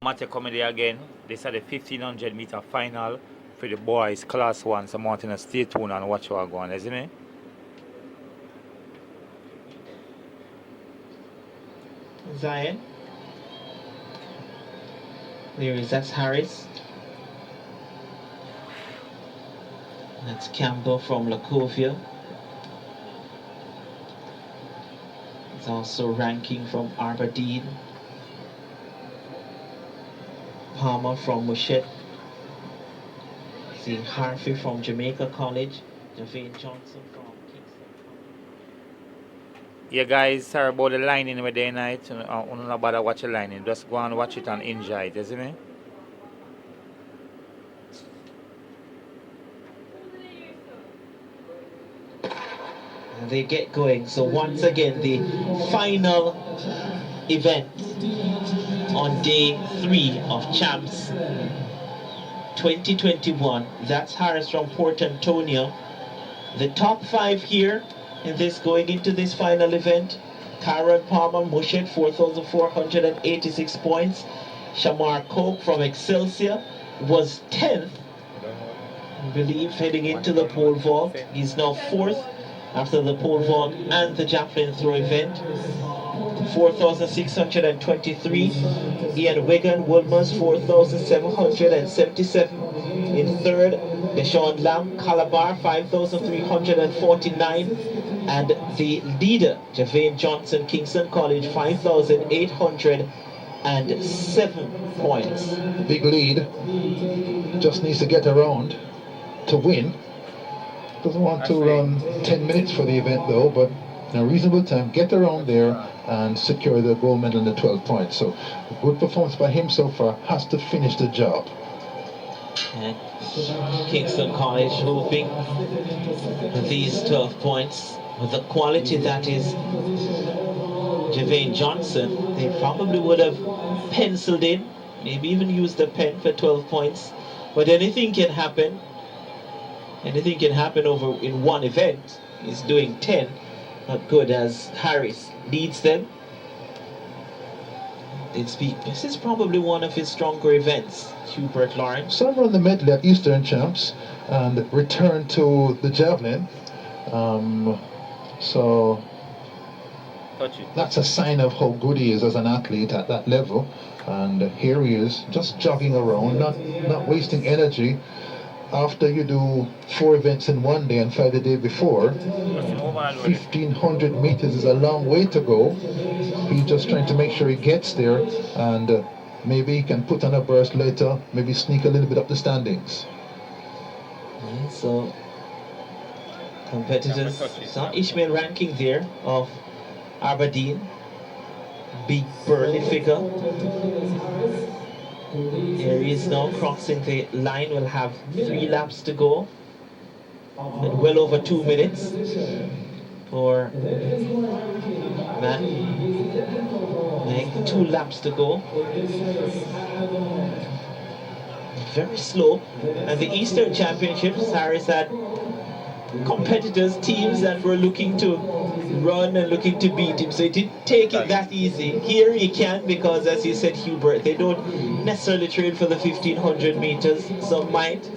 Matthew coming there again. This is the 1500 meter final for the boys class 1. So Martin, stay tuned and watch what going on, isn't it? Zion. That's Harris. That's Campbell from Lacovia. It's also ranking from Aberdeen. Palmer from Mushet. See Harvey from Jamaica College. Javane Johnson from Kingston. Yeah, guys, sorry about the lining over there night. Don't bother watch the lining. Just go and watch it and enjoy it, isn't it? And they get going. So once again, the final event on day 3 of Champs 2021. That's Harris from Port Antonio. The top 5 here in this going into this final event: Karen Palmer, Mushet, 4,486 points. Shamar Coke from Excelsior was 10th, I believe, heading into the pole vault. He's now 4th after the pole vault and the javelin throw event. 4,623. Ian Wigan, Woolmers, 4,777. In third, Deshaun Lamb, Calabar, 5,349. And the leader, Javane Johnson, Kingston College, 5,807 points. Big lead. Just needs to get around to win. Doesn't want to run 10 minutes for the event though, but in a reasonable time, get around there and secure the gold medal and the 12 points. So a good performance by him so far, has to finish the job. And Kingston College hoping for these 12 points with the quality that is Javane Johnson. They probably would have penciled in, maybe even used a pen for 12 points. But anything can happen. Anything can happen over in one event. He's doing 10. Not good as Harris leads them. This is probably one of his stronger events, Hubert Lawrence. Some run the medley at Eastern Champs and return to the javelin. So that's a sign of how good he is as an athlete at that level. And here he is, just jogging around, not wasting energy. After you do 4 events in one day and 5 the day before, 1,500 meters is a long way to go. He's just trying to make sure he gets there, and maybe he can put on a burst later, maybe sneak a little bit up the standings. So, competitors, saw Ishmael ranking there of Aberdeen, big burly figure. Here he is now crossing the line, will have 3 laps to go, and well over 2 minutes for Matt. 2 laps to go. Very slow. And the Eastern Championships, Harris had competitors, teams that were looking to run and looking to beat him, so he didn't take it that easy. Here he can, because as you said, Hubert, they don't necessarily train for the 1,500 meters. Some might.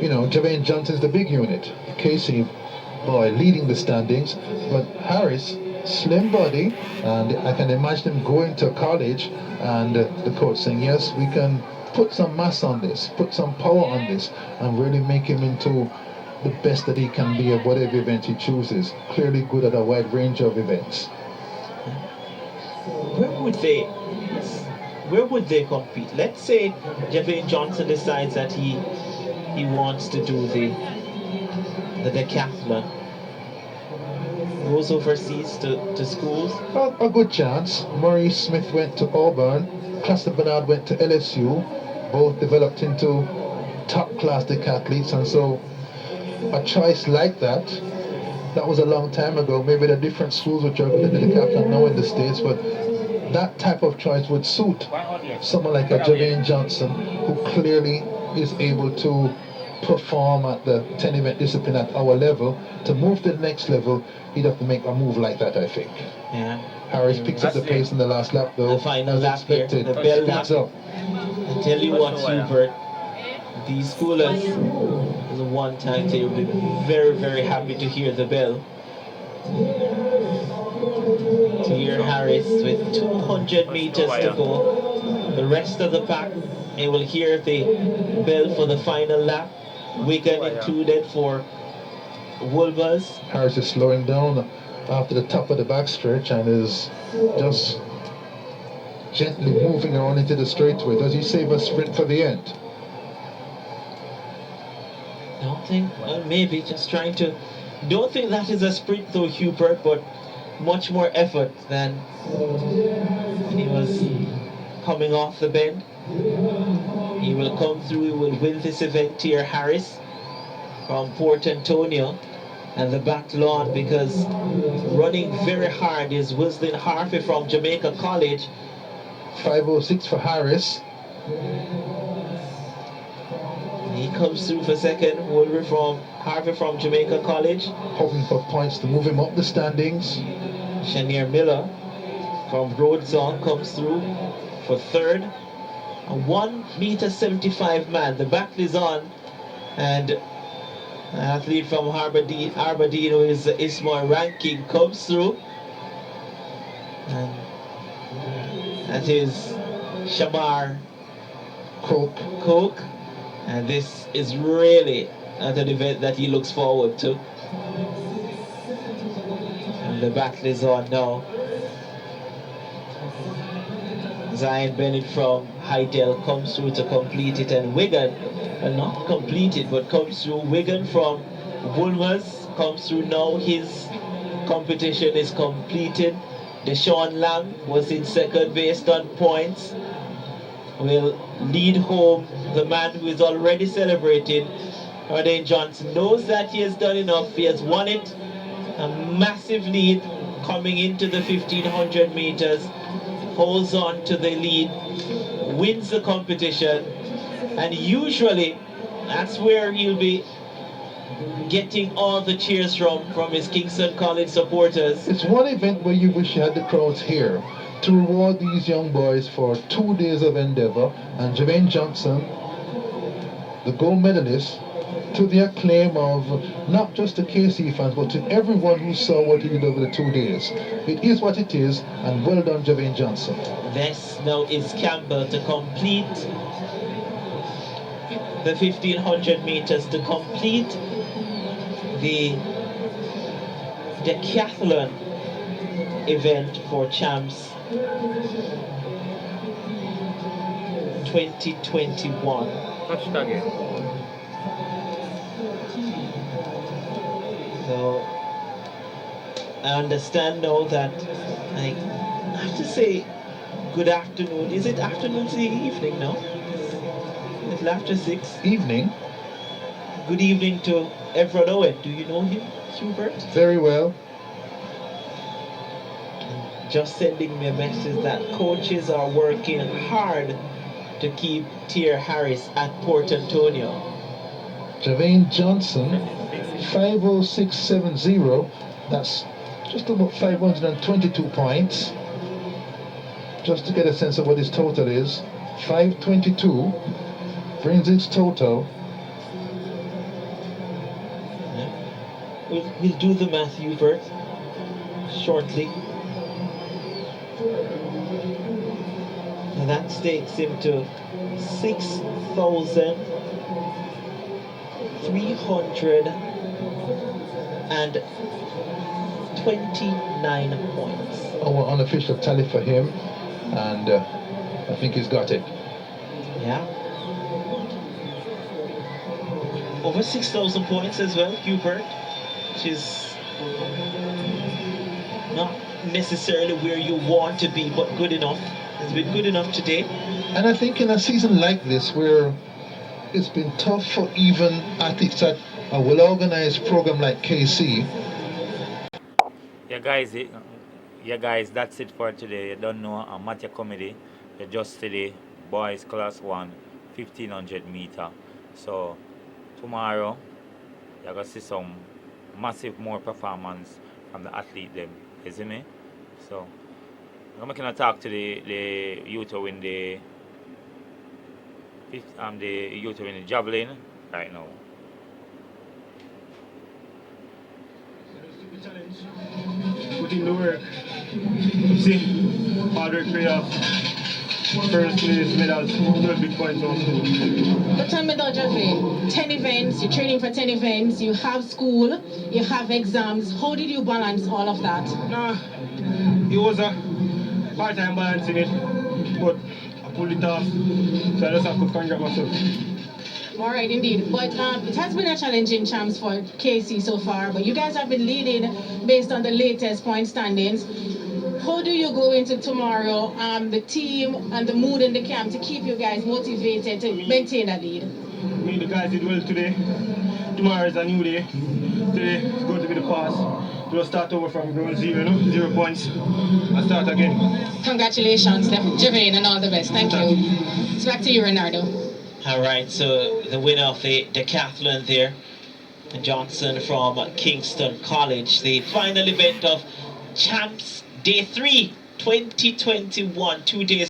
You know, Javane Johnson's the big unit. Casey, boy, leading the standings, but Harris, slim body, and I can imagine him going to college and the coach saying, yes, we can put some mass on this, put some power on this, and really make him into the best that he can be at whatever event he chooses. Clearly good at a wide range of events. Where would they compete? Let's say Javane Johnson decides that he wants to do the decathlon. Goes overseas to schools. A good chance. Maurice Smith went to Auburn, Cluster Bernard went to LSU, both developed into top-class decathletes, and so a choice like that was a long time ago. Maybe the different schools which are going to the decathlon now in the States, but that type of choice would suit someone like a Javane Johnson, who clearly is able to perform at the 10 event discipline at our level, to move to the next level, he'd have to make a move like that, I think. Yeah. Harris picks up the pace in the last lap, though. The final as lap here, expected. the bell lap. Speeds up. I tell you what, Hubert, these schoolers, the one time they will be very, very happy to hear the bell. To hear Harris with 200 meters to go. The rest of the pack, they will hear the bell for the final lap. Wigan included for Wolvers. Harris is slowing down after the top of the backstretch and is just gently moving around into the straightaway. Does he save a sprint for the end? Don't think, well, maybe just trying to. Don't think that is a sprint though, Hubert, but much more effort than when he was coming off the bend. He will come through, he will win this event here, Harris from Port Antonio and the back lawn, because running very hard is Wislin Harvey from Jamaica College. 5:06 for Harris. He comes through for second. Harvey from Jamaica College. Hoping for points to move him up the standings. Shanier Miller from Rhodes-On comes through for third. A 1.75 m man. The battle is on, and an athlete from Arbadino is Ismail Ranking comes through, and that is Shamar Cook, and this is really an event that he looks forward to. And the battle is on now. Zion Bennett from Hydel comes through to complete it, and Wigan, well, not complete it, but comes through. Wigan from Wolvers comes through now. His competition is completed. Deshaun Lamb was in second based on points. Will lead home the man who is already celebrated. Rodney Johnson knows that he has done enough. He has won it. A massive lead coming into the 1500 meters. Holds on to the lead, wins the competition, and usually that's where he'll be getting all the cheers from his Kingston College supporters. It's one event where you wish you had the crowds here to reward these young boys for 2 days of endeavor, and Jermaine Johnson, the gold medalist, to the acclaim of not just the KC fans, but to everyone who saw what he did over the 2 days. It is what it is, and well done, Jermaine Johnson. This now is Campbell to complete the 1500 meters, to complete the decathlon event for Champs 2021. So I understand now that I have to say good afternoon. Is it afternoon to the evening now? It's after 6. Evening. Good evening to Everett Owen. Do you know him, Hubert? Very well. Just sending me a message that coaches are working hard to keep Tier Harris at Port Antonio. Jermaine Johnson, 5:06.70. That's just about 522 points. Just to get a sense of what his total is, 522 brings its total. We'll do the math, Hubert, shortly. And that takes him to 6,329 points. Our unofficial tally for him, and I think he's got it. Yeah. Over 6,000 points as well, Hubert, which is not necessarily where you want to be, but good enough. It's been good enough today. And I think in a season like this, where it's been tough for even athletes at a well-organized program like KC. Yeah, guys, that's it for today. You don't know, I'm Matthew Comedy. You just today, boys class 1, 1500 meter. So tomorrow you're gonna see some massive more performance from the athlete them, you see me? So I'm gonna talk to the youth who win the youth who win the javelin right now. Challenge. Put in the work. See, hard work pay off. First place medals, 12 big points also. But tell me though, Javi, 10 events, you're training for 10 events, you have school, you have exams. How did you balance all of that? Nah, it was a part-time balancing it, but I pulled it off, so I just have to conjure myself. All right, indeed. But it has been a challenging champs for KC so far, but you guys have been leading based on the latest point standings. How do you go into tomorrow, the team and the mood in the camp to keep you guys motivated to maintain that lead? Me and the guys did well today. Tomorrow is a new day. Today is going to be the pass. We'll start over from ground zero, 0 points, and start again. Congratulations, Javane, and all the best. Thank you. It's back to you, Renardo. All right, so the winner of the decathlon there, Johnson from Kingston College, the final event of Champs Day 3 2021, 2 days.